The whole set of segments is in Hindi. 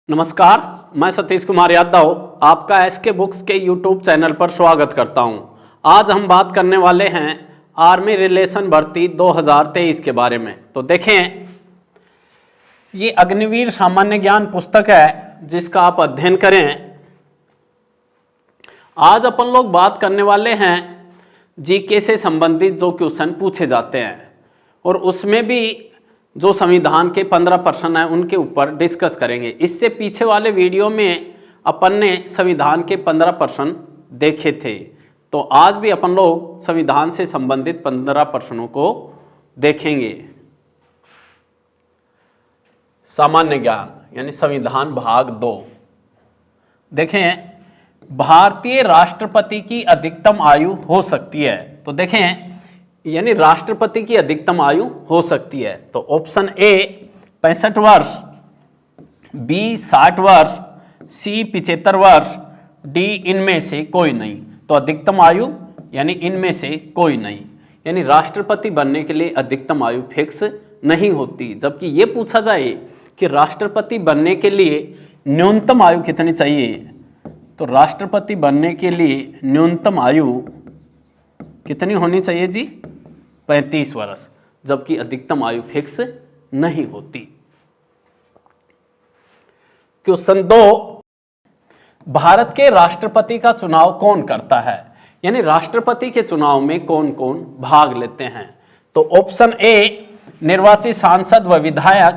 नमस्कार, मैं सतीश कुमार यादव आपका एसके बुक्स के यूट्यूब चैनल पर स्वागत करता हूं। आज हम बात करने वाले हैं आर्मी रिलेशन भर्ती 2023 के बारे में। तो देखें, ये अग्निवीर सामान्य ज्ञान पुस्तक है जिसका आप अध्ययन करें। आज अपन लोग बात करने वाले हैं जीके से संबंधित जो क्वेश्चन पूछे जाते हैं और उसमें भी जो संविधान के 15 प्रश्न हैं उनके ऊपर डिस्कस करेंगे। इससे पीछे वाले वीडियो में अपन ने संविधान के 15 प्रश्न देखे थे, तो आज भी अपन लोग संविधान से संबंधित 15 प्रश्नों को देखेंगे। सामान्य ज्ञान यानी संविधान भाग 2। देखें, भारतीय राष्ट्रपति की अधिकतम आयु हो सकती है। तो देखें, यानी राष्ट्रपति की अधिकतम आयु हो सकती है। तो ऑप्शन ए 65 वर्ष, बी 60 वर्ष, सी 75 वर्ष, डी इनमें से कोई नहीं। तो अधिकतम आयु यानी इनमें से कोई नहीं, यानी राष्ट्रपति बनने के लिए अधिकतम आयु फिक्स नहीं होती। जबकि ये पूछा जाए कि राष्ट्रपति बनने के लिए न्यूनतम आयु कितनी चाहिए, तो राष्ट्रपति बनने के लिए न्यूनतम आयु कितनी होनी चाहिए जी? 35 वर्ष, जबकि अधिकतम आयु फिक्स नहीं होती। क्वेश्चन 2, भारत के राष्ट्रपति का चुनाव कौन करता है? यानी राष्ट्रपति के चुनाव में कौन कौन भाग लेते हैं? तो ऑप्शन ए निर्वाचित सांसद व विधायक,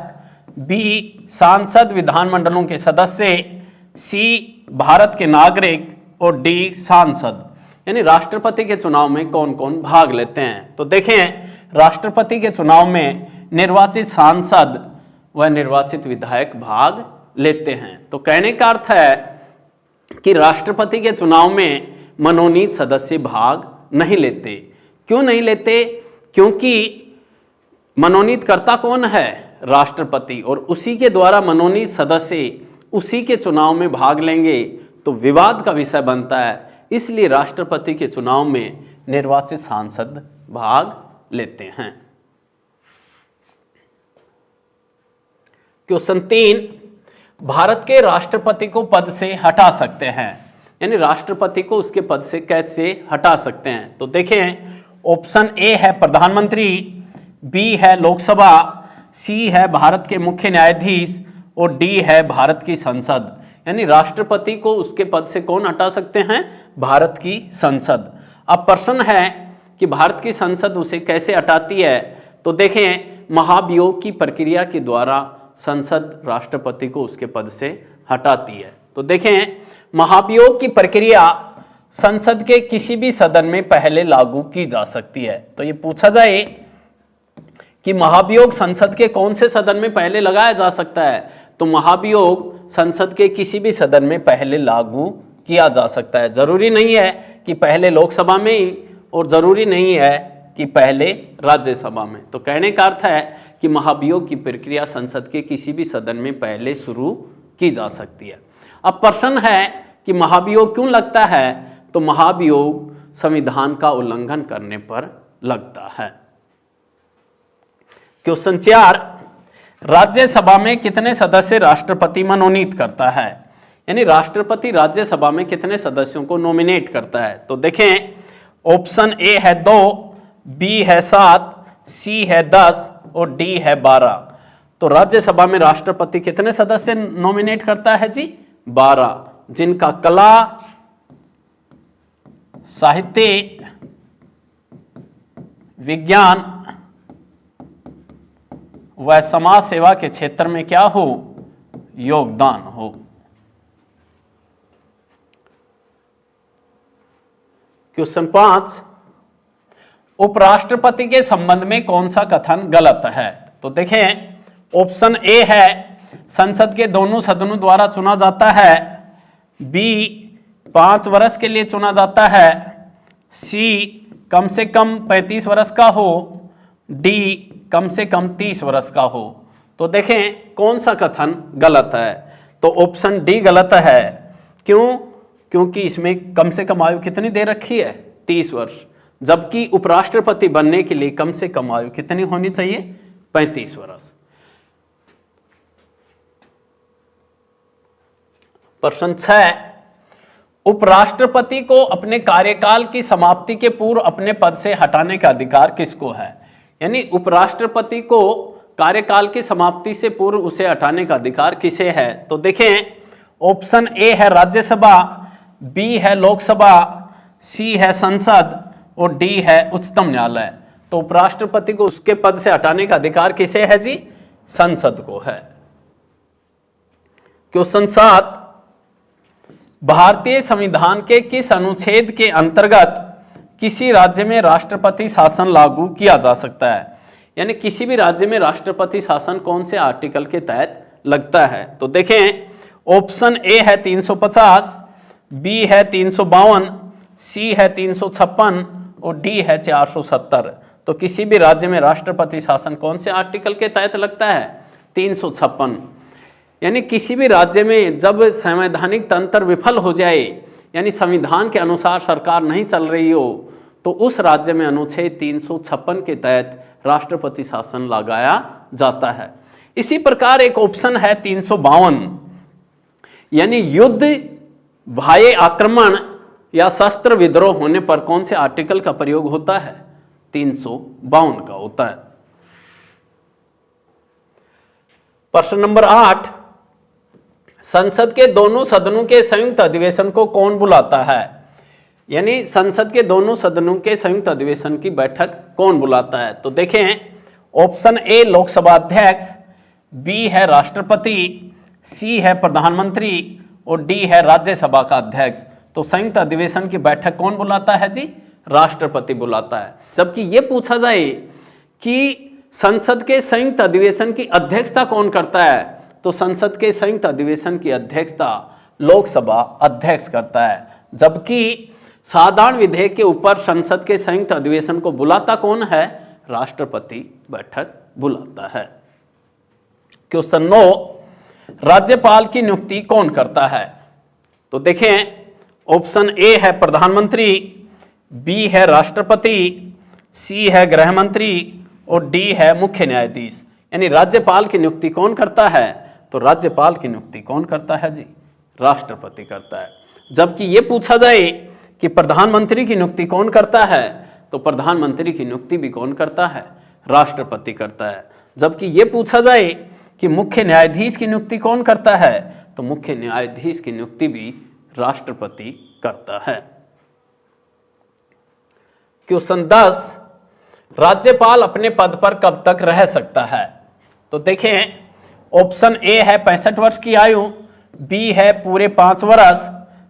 बी सांसद विधानमंडलों के सदस्य, सी भारत के नागरिक और डी सांसद। यानी राष्ट्रपति के चुनाव में कौन कौन भाग लेते हैं? तो देखें, राष्ट्रपति के चुनाव में निर्वाचित सांसद व निर्वाचित विधायक भाग लेते हैं। तो कहने का अर्थ है कि राष्ट्रपति के चुनाव में मनोनीत सदस्य भाग नहीं लेते। क्यों नहीं लेते? क्योंकि मनोनीत करता कौन है? राष्ट्रपति, और उसी के द्वारा मनोनीत सदस्य उसी के चुनाव में भाग लेंगे तो विवाद का विषय बनता है। इसलिए राष्ट्रपति के चुनाव में निर्वाचित सांसद भाग लेते हैं। क्वेश्चन 3, भारत के राष्ट्रपति को पद से हटा सकते हैं। यानी राष्ट्रपति को उसके पद से कैसे हटा सकते हैं? तो देखें, ऑप्शन ए है प्रधानमंत्री, बी है लोकसभा, सी है भारत के मुख्य न्यायाधीश और डी है भारत की संसद। यानी राष्ट्रपति को उसके पद से कौन हटा सकते हैं? भारत की संसद। अब प्रश्न है कि भारत की संसद उसे कैसे हटाती है? तो देखें, महाभियोग की प्रक्रिया के द्वारा संसद राष्ट्रपति को उसके पद से हटाती है। तो देखें, महाभियोग की प्रक्रिया संसद के किसी भी सदन में पहले लागू की जा सकती है। तो ये पूछा जाए कि महाभियोग संसद के कौन से सदन में पहले लगाया जा सकता है, तो महाभियोग संसद के किसी भी सदन में पहले लागू किया जा सकता है। जरूरी नहीं है कि पहले लोकसभा में ही, और जरूरी नहीं है कि पहले राज्यसभा में। तो कहने का अर्थ है कि महाभियोग की प्रक्रिया संसद के किसी भी सदन में पहले शुरू की जा सकती है। अब प्रश्न है कि महाभियोग क्यों लगता है? तो महाभियोग संविधान का उल्लंघन करने पर लगता है। क्वेश्चन 4, राज्यसभा में कितने सदस्य राष्ट्रपति मनोनीत करता है? यानी राष्ट्रपति राज्यसभा में कितने सदस्यों को नॉमिनेट करता है? तो देखें, ऑप्शन ए है 2, बी है 7, सी है 10 और डी है 12। तो राज्यसभा में राष्ट्रपति कितने सदस्य नॉमिनेट करता है जी? 12, जिनका कला, साहित्य, विज्ञान वह समाज सेवा के क्षेत्र में क्या हो? योगदान हो। क्वेश्चन 5, उपराष्ट्रपति के संबंध में कौन सा कथन गलत है? तो देखें, ऑप्शन ए है संसद के दोनों सदनों द्वारा चुना जाता है, बी 5 वर्ष के लिए चुना जाता है, सी कम से कम 35 वर्ष का हो, डी कम से कम 30 वर्ष का हो। तो देखें, कौन सा कथन गलत है? तो ऑप्शन डी गलत है। क्यों? क्योंकि इसमें कम से कम आयु कितनी दे रखी है? 30 वर्ष, जबकि उपराष्ट्रपति बनने के लिए कम से कम आयु कितनी होनी चाहिए? 35 वर्ष। प्रश्न 6, उपराष्ट्रपति को अपने कार्यकाल की समाप्ति के पूर्व अपने पद से हटाने का अधिकार किसको है? यानी उपराष्ट्रपति को कार्यकाल की समाप्ति से पूर्व उसे हटाने का अधिकार किसे है? तो देखें, ऑप्शन ए है राज्यसभा, बी है लोकसभा, सी है संसद और डी है उच्चतम न्यायालय। तो उपराष्ट्रपति को उसके पद से हटाने का अधिकार किसे है जी? संसद को है। क्वेश्चन 7, भारतीय संविधान के किस अनुच्छेद के अंतर्गत किसी राज्य में राष्ट्रपति शासन लागू किया जा सकता है? यानी किसी भी राज्य में राष्ट्रपति शासन कौन से आर्टिकल के तहत लगता है? तो देखें, ऑप्शन ए है 350, बी है 352, सी है 356 और डी है 470। तो किसी भी राज्य में राष्ट्रपति शासन कौन से आर्टिकल के तहत लगता है? 356। यानी किसी भी राज्य में जब संवैधानिक तंत्र विफल हो जाए, यानी संविधान के अनुसार सरकार नहीं चल रही हो, तो उस राज्य में अनुच्छेद 356 के तहत राष्ट्रपति शासन लगाया जाता है। इसी प्रकार एक ऑप्शन है 352, यानी युद्ध, बाह्य आक्रमण या शस्त्र विद्रोह होने पर कौन से आर्टिकल का प्रयोग होता है? 352 का होता है। प्रश्न नंबर 8, संसद के दोनों सदनों के संयुक्त अधिवेशन को कौन बुलाता है? यानी संसद के दोनों सदनों के संयुक्त अधिवेशन की बैठक कौन बुलाता है? तो देखें, ऑप्शन ए लोकसभा अध्यक्ष, बी है राष्ट्रपति, सी है प्रधानमंत्री और डी है राज्यसभा का अध्यक्ष। तो संयुक्त अधिवेशन की बैठक कौन बुलाता है जी? राष्ट्रपति बुलाता है। जबकि ये पूछा जाए कि संसद के संयुक्त अधिवेशन की अध्यक्षता कौन करता है, तो संसद के संयुक्त अधिवेशन की अध्यक्षता लोकसभा अध्यक्ष करता है। जबकि साधारण विधेयक के ऊपर संसद के संयुक्त अधिवेशन को बुलाता कौन है? राष्ट्रपति बैठक बुलाता है। क्वेश्चन 9, राज्यपाल की नियुक्ति कौन करता है? तो देखें, ऑप्शन ए है प्रधानमंत्री, बी है राष्ट्रपति, सी है गृह मंत्री और डी है मुख्य न्यायाधीश। यानी राज्यपाल की नियुक्ति कौन करता है? तो राज्यपाल की नियुक्ति कौन करता है जी? राष्ट्रपति करता है। जबकि ये पूछा जाए कि प्रधानमंत्री की नियुक्ति कौन करता है, तो प्रधानमंत्री की नियुक्ति भी कौन करता है? राष्ट्रपति करता है। जबकि ये पूछा जाए कि मुख्य न्यायाधीश की नियुक्ति कौन करता है, तो मुख्य न्यायाधीश की नियुक्ति भी राष्ट्रपति करता है। क्वेश्चन 10, राज्यपाल अपने पद पर कब तक रह सकता है? तो देखें, ऑप्शन ए है 65 वर्ष की आयु, बी है पूरे 5 वर्ष,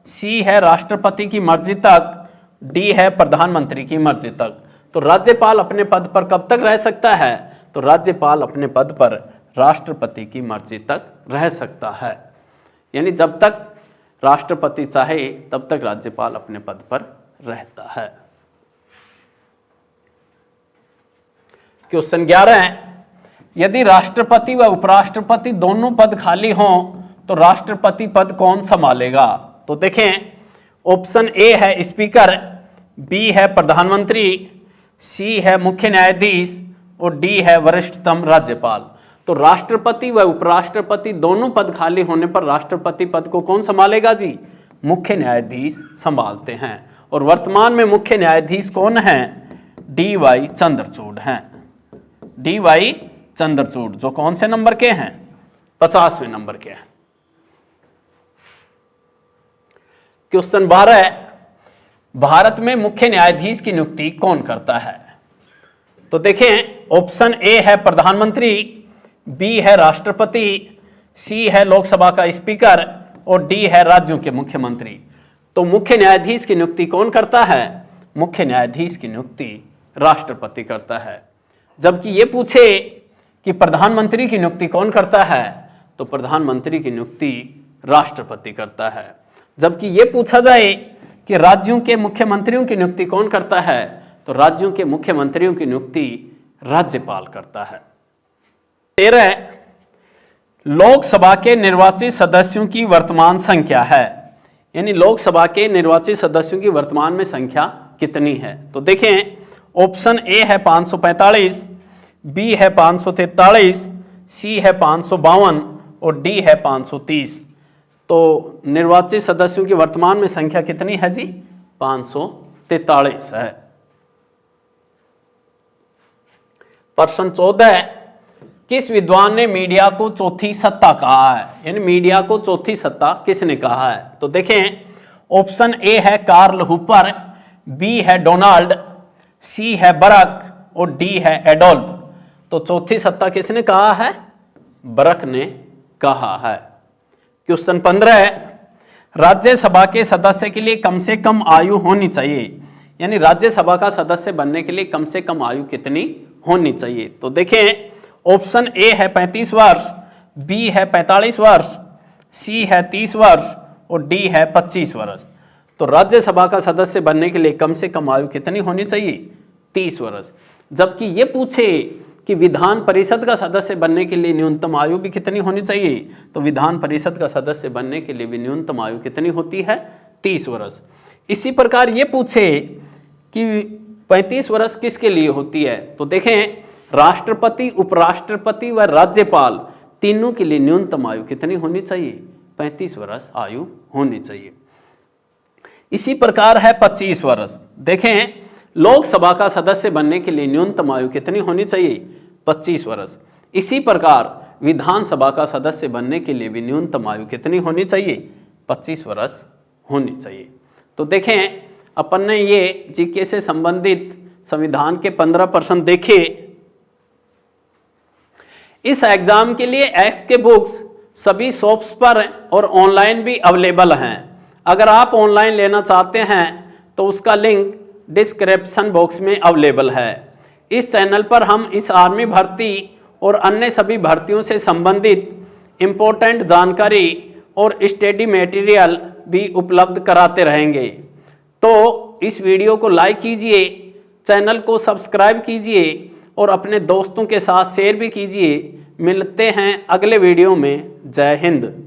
सी है राष्ट्रपति की मर्जी तक, डी है प्रधानमंत्री की मर्जी तक। तो राज्यपाल अपने पद पर कब तक रह सकता है? तो राज्यपाल अपने पद पर राष्ट्रपति की मर्जी तक रह सकता है। यानी जब तक राष्ट्रपति चाहे तब तक राज्यपाल अपने पद पर रहता है। क्वेश्चन 11, यदि राष्ट्रपति व उपराष्ट्रपति दोनों पद खाली हों तो राष्ट्रपति पद कौन संभालेगा? तो देखें, ऑप्शन ए है स्पीकर, बी है प्रधानमंत्री, सी है मुख्य न्यायाधीश और डी है वरिष्ठतम राज्यपाल। तो राष्ट्रपति व उपराष्ट्रपति दोनों पद खाली होने पर राष्ट्रपति पद को कौन संभालेगा जी? मुख्य न्यायाधीश संभालते हैं। और वर्तमान में मुख्य न्यायाधीश कौन है? डी.वाई. चंद्रचूड़ हैं। डी.वाई. चंद्रचूड़ जो कौन से नंबर के हैं? 50वें नंबर के हैं। क्वेश्चन 12, भारत में मुख्य न्यायाधीश की नियुक्ति कौन करता है? तो देखें, ऑप्शन ए है प्रधानमंत्री, बी है राष्ट्रपति, सी है लोकसभा का स्पीकर और डी है राज्यों के मुख्यमंत्री। तो मुख्य न्यायाधीश की नियुक्ति कौन करता है? मुख्य न्यायाधीश की नियुक्ति राष्ट्रपति करता है। जबकि ये पूछे कि प्रधानमंत्री की नियुक्ति कौन करता है, तो प्रधानमंत्री की नियुक्ति राष्ट्रपति करता है। जबकि ये पूछा जाए कि राज्यों के मुख्यमंत्रियों की नियुक्ति कौन करता है, तो राज्यों के मुख्यमंत्रियों की नियुक्ति राज्यपाल करता है। 13, लोकसभा के निर्वाचित सदस्यों की वर्तमान संख्या है। यानी लोकसभा के निर्वाचित सदस्यों की वर्तमान में संख्या कितनी है? तो देखें, ऑप्शन ए है 545, बी है 543, सी है 552 और डी है 530। तो निर्वाचित सदस्यों की वर्तमान में संख्या कितनी है जी? 543 है। प्रश्न 14, किस विद्वान ने मीडिया को चौथी सत्ता कहा है? यानी मीडिया को चौथी सत्ता किसने कहा है? तो देखें, ऑप्शन ए है कार्ल हूपर, बी है डोनाल्ड, सी है बरक और डी है एडोल्फ। तो चौथी सत्ता किसने कहा है? बरक ने कहा है। क्वेश्चन 15, राज्यसभा के सदस्य के लिए कम से कम आयु होनी चाहिए। यानी राज्यसभा का सदस्य बनने के लिए कम से कम आयु कितनी होनी चाहिए? तो देखें, ऑप्शन ए है 35 वर्ष, बी है 45 वर्ष, सी है 30 वर्ष और डी है 25 वर्ष। तो राज्यसभा का सदस्य बनने के लिए कम से कम आयु कितनी होनी चाहिए? 30 वर्ष। जबकि ये पूछे कि विधान परिषद का सदस्य बनने के लिए न्यूनतम आयु भी कितनी होनी चाहिए, तो विधान परिषद का सदस्य बनने के लिए भी न्यूनतम आयु कितनी होती है? 30 वर्ष। इसी प्रकार ये पूछे कि 35 वर्ष किसके लिए होती है, तो देखें, राष्ट्रपति, उपराष्ट्रपति व राज्यपाल तीनों के लिए न्यूनतम आयु कितनी होनी चाहिए? 35 वर्ष आयु होनी चाहिए। इसी प्रकार है 25 वर्ष। देखें, लोकसभा का सदस्य बनने के लिए न्यूनतम आयु कितनी होनी चाहिए? 25 वर्ष। इसी प्रकार विधानसभा का सदस्य बनने के लिए भी न्यूनतम आयु कितनी होनी चाहिए? 25 वर्ष होनी चाहिए। तो देखें, अपन ने ये जीके से संबंधित संविधान के 15 प्रश्न देखे। इस एग्जाम के लिए एक्स के बुक्स सभी शॉप्स पर और ऑनलाइन भी अवेलेबल हैं। अगर आप ऑनलाइन लेना चाहते हैं तो उसका लिंक डिस्क्रिप्शन बॉक्स में अवेलेबल है। इस चैनल पर हम इस आर्मी भर्ती और अन्य सभी भर्तियों से संबंधित इम्पोर्टेंट जानकारी और स्टडी मटेरियल भी उपलब्ध कराते रहेंगे। तो इस वीडियो को लाइक कीजिए, चैनल को सब्सक्राइब कीजिए और अपने दोस्तों के साथ शेयर भी कीजिए। मिलते हैं अगले वीडियो में। जय हिंद।